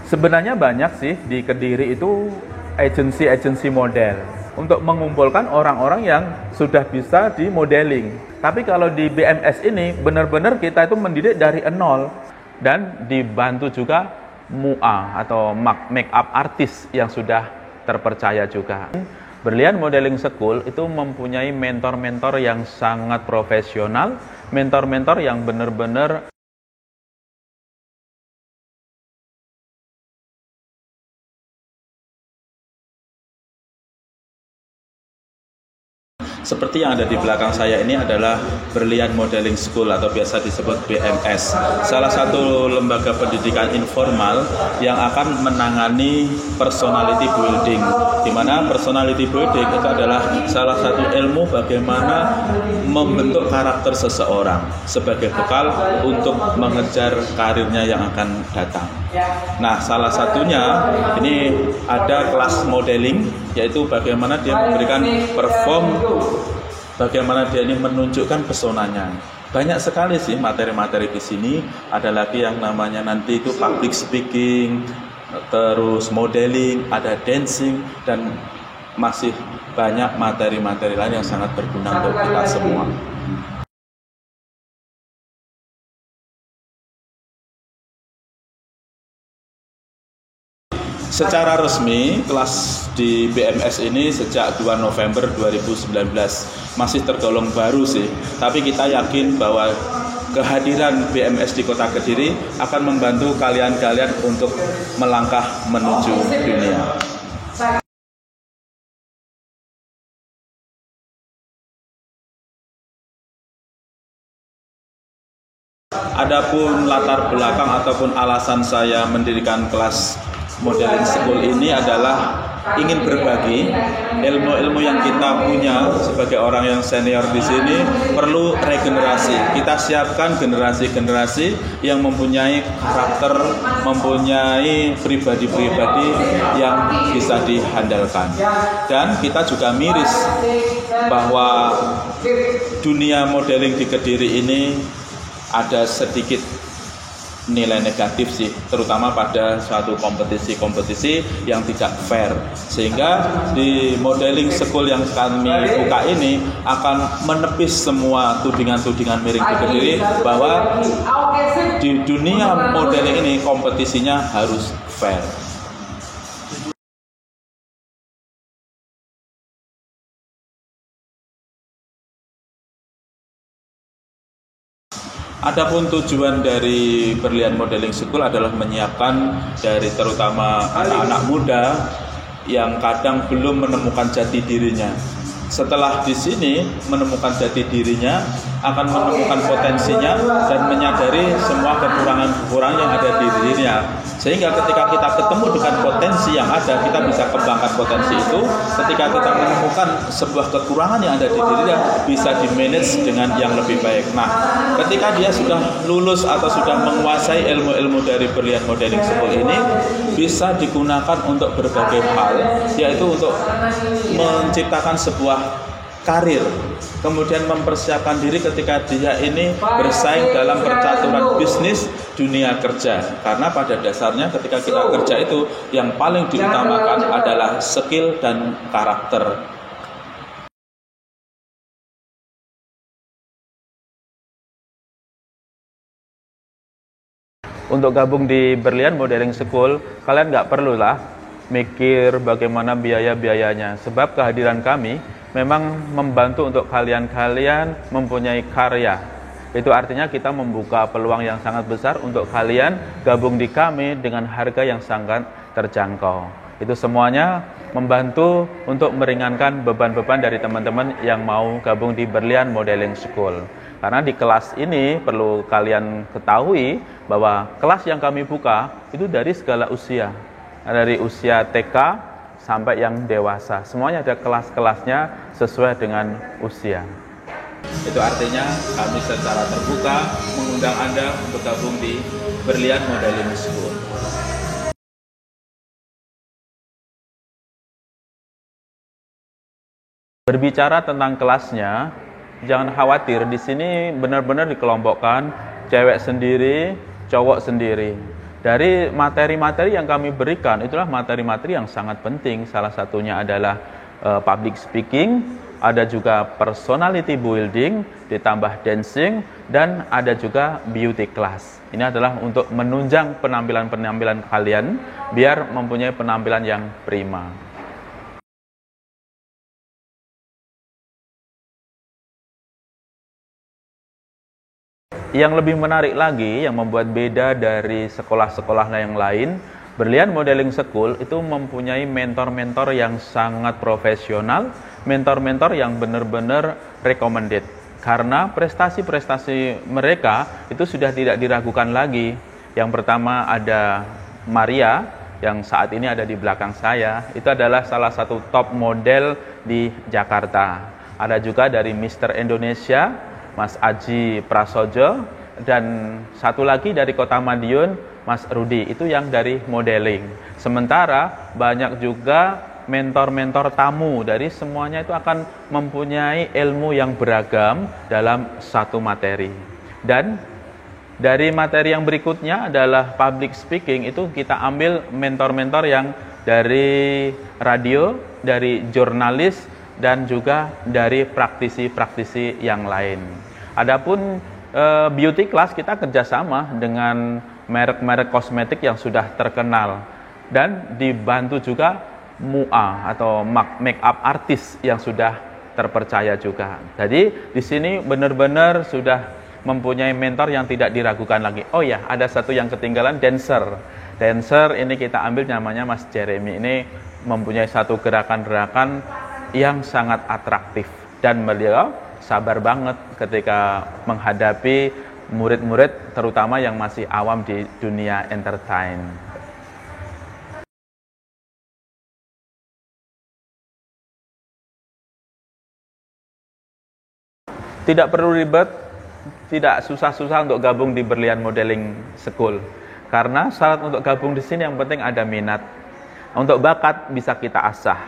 Sebenarnya banyak sih di Kediri itu agensi-agensi model untuk mengumpulkan orang-orang yang sudah bisa di modeling. Tapi kalau di BMS ini benar-benar kita itu mendidik dari nol dan dibantu juga MUA atau make up artist yang sudah terpercaya juga. Berlian Modeling School itu mempunyai mentor-mentor yang sangat profesional, mentor-mentor yang benar-benar seperti yang ada di belakang saya ini adalah Berlian Modeling School atau biasa disebut BMS, salah satu lembaga pendidikan informal yang akan menangani personality building, di mana personality building itu adalah salah satu ilmu bagaimana membentuk karakter seseorang sebagai bekal untuk mengejar karirnya yang akan datang. Nah, salah satunya ini ada kelas modeling, yaitu bagaimana dia memberikan perform, bagaimana dia ini menunjukkan pesonanya. Banyak sekali sih materi-materi di sini. Ada lagi yang namanya nanti itu public speaking, terus modeling, ada dancing, dan masih banyak materi-materi lain yang sangat berguna untuk kita semua. Secara resmi, kelas di BMS ini sejak 2 November 2019 masih tergolong baru sih. Tapi kita yakin bahwa kehadiran BMS di Kota Kediri akan membantu kalian-kalian untuk melangkah menuju dunia. Adapun latar belakang ataupun alasan saya mendirikan kelas Modeling School ini adalah ingin berbagi ilmu-ilmu yang kita punya sebagai orang yang senior di sini. Perlu regenerasi. Kita siapkan generasi-generasi yang mempunyai karakter, mempunyai pribadi-pribadi yang bisa dihandalkan. Dan kita juga miris bahwa dunia modeling di Kediri ini ada sedikit nilai negatif sih, terutama pada suatu kompetisi-kompetisi yang tidak fair. Sehingga di modeling school yang kami buka ini akan menepis semua tudingan-tudingan miring di Kediri bahwa di dunia modeling ini kompetisinya harus fair. Adapun tujuan dari Berlian Modeling School adalah menyiapkan dari terutama anak-anak muda yang kadang belum menemukan jati dirinya. Setelah di sini menemukan jati dirinya, akan menemukan potensinya dan menyadari semua kekurangan-kekurangan yang ada di dirinya. Sehingga ketika kita ketemu dengan potensi yang ada, kita bisa kembangkan potensi itu. Ketika kita menemukan sebuah kekurangan yang ada di dirinya, bisa di-manage dengan yang lebih baik. Nah, ketika dia sudah lulus atau sudah menguasai ilmu-ilmu dari Berlian Modeling School ini, bisa digunakan untuk berbagai hal, yaitu untuk menciptakan sebuah karir, kemudian mempersiapkan diri ketika dia ini bersaing dalam percaturan bisnis dunia kerja. Karena pada dasarnya ketika kita kerja itu yang paling diutamakan adalah skill dan karakter. Untuk gabung di Berlian Modeling School, kalian nggak perlulah mikir bagaimana biaya-biayanya. Sebab kehadiran kami memang membantu untuk kalian-kalian mempunyai karya. Itu artinya kita membuka peluang yang sangat besar untuk kalian gabung di kami dengan harga yang sangat terjangkau. Itu semuanya membantu untuk meringankan beban-beban dari teman-teman yang mau gabung di Berlian Modeling School. Karena di kelas ini perlu kalian ketahui bahwa kelas yang kami buka itu dari segala usia. Dari usia TK sampai yang dewasa. Semuanya ada kelas-kelasnya sesuai dengan usia. Itu artinya kami secara terbuka mengundang Anda untuk gabung di Berlian Modeling School. Berbicara tentang kelasnya, jangan khawatir, di sini benar-benar dikelompokkan cewek sendiri, cowok sendiri. Dari materi-materi yang kami berikan, itulah materi-materi yang sangat penting. Salah satunya adalah public speaking, ada juga personality building, ditambah dancing, dan ada juga beauty class. Ini adalah untuk menunjang penampilan-penampilan kalian, biar mempunyai penampilan yang prima. Yang lebih menarik lagi, yang membuat beda dari sekolah-sekolah yang lain, Berlian Modeling School itu mempunyai mentor-mentor yang sangat profesional, mentor-mentor yang benar-benar recommended. Karena prestasi-prestasi mereka itu sudah tidak diragukan lagi. Yang pertama ada Maria, yang saat ini ada di belakang saya. Itu adalah salah satu top model di Jakarta. Ada juga dari Mr. Indonesia, Mas Aji Prasojo, dan satu lagi dari Kota Madiun, Mas Rudi, itu yang dari modeling. Sementara banyak juga mentor-mentor tamu, dari semuanya itu akan mempunyai ilmu yang beragam dalam satu materi. Dan dari materi yang berikutnya adalah public speaking, itu kita ambil mentor-mentor yang dari radio, dari jurnalis, dan juga dari praktisi-praktisi yang lain. Adapun beauty class, kita kerjasama dengan merek-merek kosmetik yang sudah terkenal dan dibantu juga MUA atau make up artist yang sudah terpercaya juga. Jadi di sini benar-benar sudah mempunyai mentor yang tidak diragukan lagi. Oh ya, ada satu yang ketinggalan, dancer. Dancer ini kita ambil namanya Mas Jeremy. Ini mempunyai satu gerakan-gerakan yang sangat atraktif dan beliau sabar banget ketika menghadapi murid-murid terutama yang masih awam di dunia entertain. Tidak perlu ribet, tidak susah-susah untuk gabung di Berlian Modeling School. Karena syarat untuk gabung di sini yang penting ada minat. Untuk bakat bisa kita asah.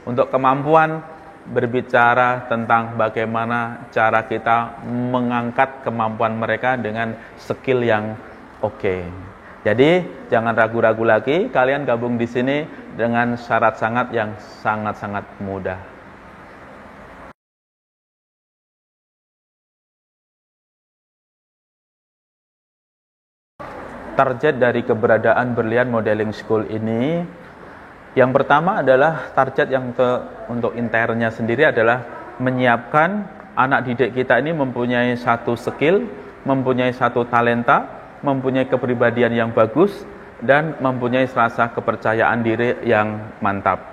Untuk kemampuan berbicara tentang bagaimana cara kita mengangkat kemampuan mereka dengan skill yang oke. Jadi jangan ragu-ragu lagi, kalian gabung di sini dengan syarat yang sangat-sangat mudah. Target dari keberadaan Berlian Modeling School ini, yang pertama adalah target yang untuk internnya sendiri adalah menyiapkan anak didik kita ini mempunyai satu skill, mempunyai satu talenta, mempunyai kepribadian yang bagus, dan mempunyai rasa kepercayaan diri yang mantap.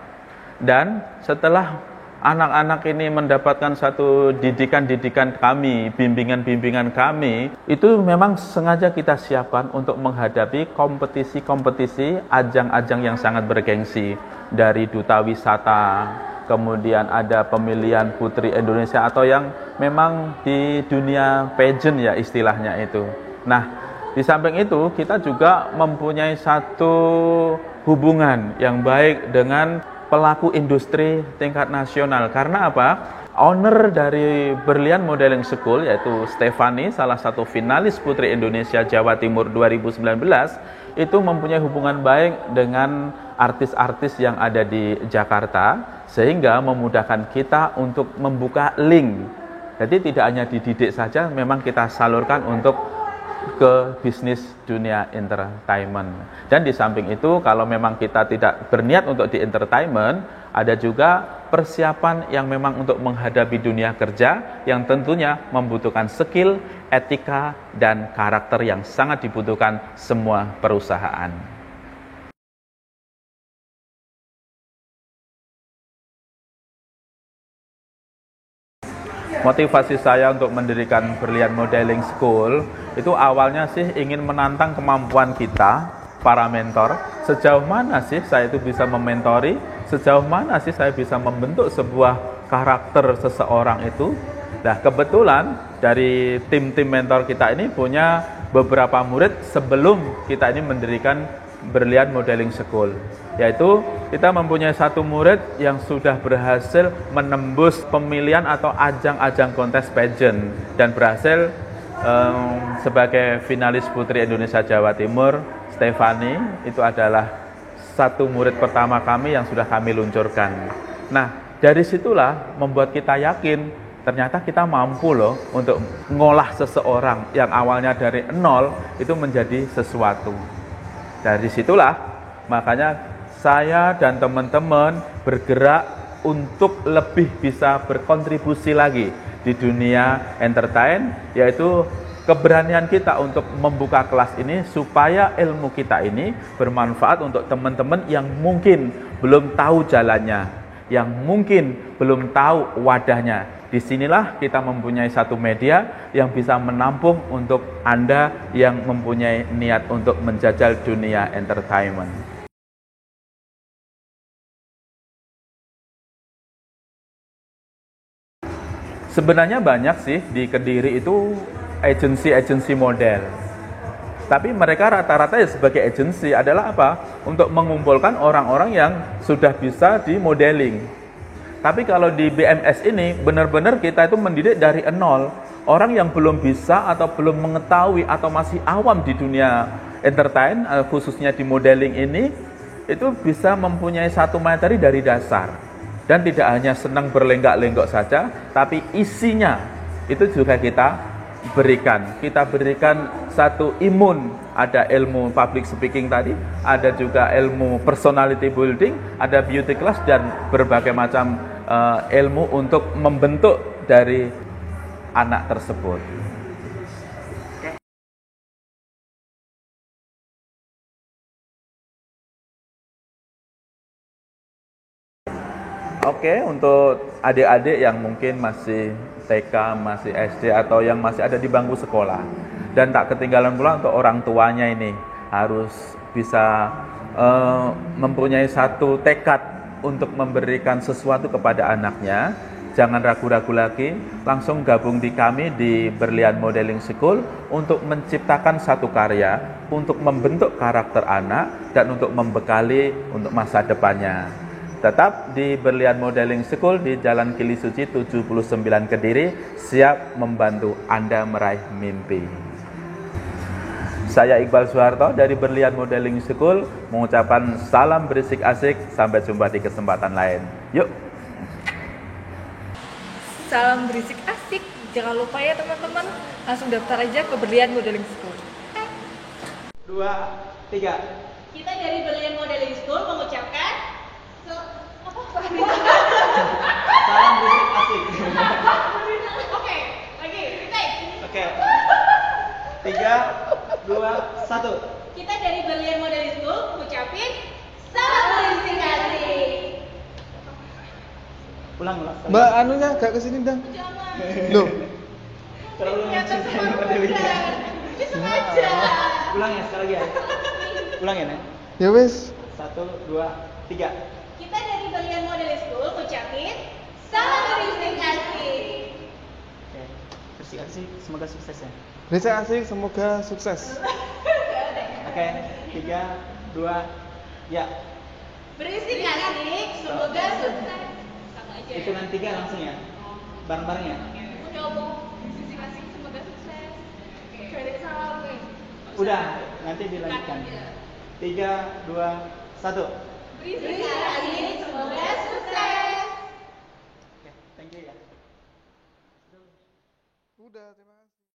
Dan setelah anak-anak ini mendapatkan satu didikan-didikan kami, bimbingan-bimbingan kami, itu memang sengaja kita siapkan untuk menghadapi kompetisi-kompetisi, ajang-ajang yang sangat bergengsi. Dari duta wisata, kemudian ada pemilihan Putri Indonesia, atau yang memang di dunia pageant ya istilahnya itu. Nah, di samping itu kita juga mempunyai satu hubungan yang baik dengan pelaku industri tingkat nasional. Karena apa? Owner dari Berlian Modeling School, yaitu Stefani, salah satu finalis Putri Indonesia Jawa Timur 2019, itu mempunyai hubungan baik dengan artis-artis yang ada di Jakarta, sehingga memudahkan kita untuk membuka link. Jadi tidak hanya dididik saja, memang kita salurkan untuk ke bisnis dunia entertainment. Dan di samping itu, kalau memang kita tidak berniat untuk di entertainment, ada juga persiapan yang memang untuk menghadapi dunia kerja yang tentunya membutuhkan skill, etika, dan karakter yang sangat dibutuhkan semua perusahaan. Motivasi saya untuk mendirikan Berlian Modeling School itu awalnya sih ingin menantang kemampuan kita, para mentor. Sejauh mana sih saya itu bisa mementori, sejauh mana sih saya bisa membentuk sebuah karakter seseorang itu. Nah, kebetulan dari tim-tim mentor kita ini punya beberapa murid sebelum kita ini mendirikan Berlian Modeling School, yaitu kita mempunyai satu murid yang sudah berhasil menembus pemilihan atau ajang-ajang kontes pageant dan berhasil sebagai finalis Putri Indonesia Jawa Timur Stefani, itu adalah satu murid pertama kami yang sudah kami luncurkan. Nah, dari situlah membuat kita yakin ternyata kita mampu loh untuk ngolah seseorang yang awalnya dari nol itu menjadi sesuatu. Dari situlah makanya saya dan teman-teman bergerak untuk lebih bisa berkontribusi lagi di dunia entertain, yaitu keberanian kita untuk membuka kelas ini supaya ilmu kita ini bermanfaat untuk teman-teman yang mungkin belum tahu jalannya, yang mungkin belum tahu wadahnya. Disinilah kita mempunyai satu media yang bisa menampung untuk Anda yang mempunyai niat untuk menjajal dunia entertainment. Sebenarnya banyak sih di Kediri itu agensi-agensi model. Tapi mereka rata-rata ya sebagai agensi adalah apa? Untuk mengumpulkan orang-orang yang sudah bisa di modeling. Tapi kalau di BMS ini benar-benar kita itu mendidik dari nol. Orang yang belum bisa atau belum mengetahui atau masih awam di dunia entertain, khususnya di modeling ini, itu bisa mempunyai satu materi dari dasar. Dan tidak hanya senang berlenggak-lenggok saja, tapi isinya itu juga kita berikan. Kita berikan satu imun, ada ilmu public speaking tadi, ada juga ilmu personality building, ada beauty class, dan berbagai macam ilmu untuk membentuk dari anak tersebut. Oke, untuk adik-adik yang mungkin masih TK, masih SD, atau yang masih ada di bangku sekolah. Dan tak ketinggalan pula untuk orang tuanya ini, harus bisa mempunyai satu tekad untuk memberikan sesuatu kepada anaknya. Jangan ragu-ragu lagi, langsung gabung di kami di Berlian Modeling School untuk menciptakan satu karya, untuk membentuk karakter anak, dan untuk membekali untuk masa depannya. Tetap di Berlian Modeling School di Jalan Kili Suci 79 Kediri, siap membantu Anda meraih mimpi. Saya Iqbal Soeharto dari Berlian Modeling School mengucapkan salam berisik asik, sampai jumpa di kesempatan lain. Yuk. Salam berisik asik, jangan lupa ya teman-teman, langsung daftar aja ke Berlian Modeling School. 2, 3. Kita dari Berlian Modeling School mengucapkan Salam berisik asik. Oke, lagi, retake. Oke. 3, 2, 1. Kita dari Berlian Modeling School mengucapin salam berisik asik. Ulang. Mbak anunya gak kesini dah. Jangan. Loh, Terlalu Ternyata mencintai semua modelingnya. bukan. Ini sengaja. Ulang ya sekali lagi ya. Ulang ya, Nek. ya wes. 1, 2, 3. Kita dari Berlian Modeling School mengucapin salam berisik asik. Oke. Berisik asik, semoga sukses ya. Berisik asik, semoga sukses. Oke. 3, 2, ya. Berisik asik, semoga sukses. Satu aja. Hitungan 3 langsung ya. Bareng-bareng ya. Udah mau berisik asik, semoga sukses. Oke. Salam nih. Udah, nanti dilanjutkan. 3, 2, 1. Berisik asik, semoga sukses. Oke, thank you ya. Udah, terima kasih.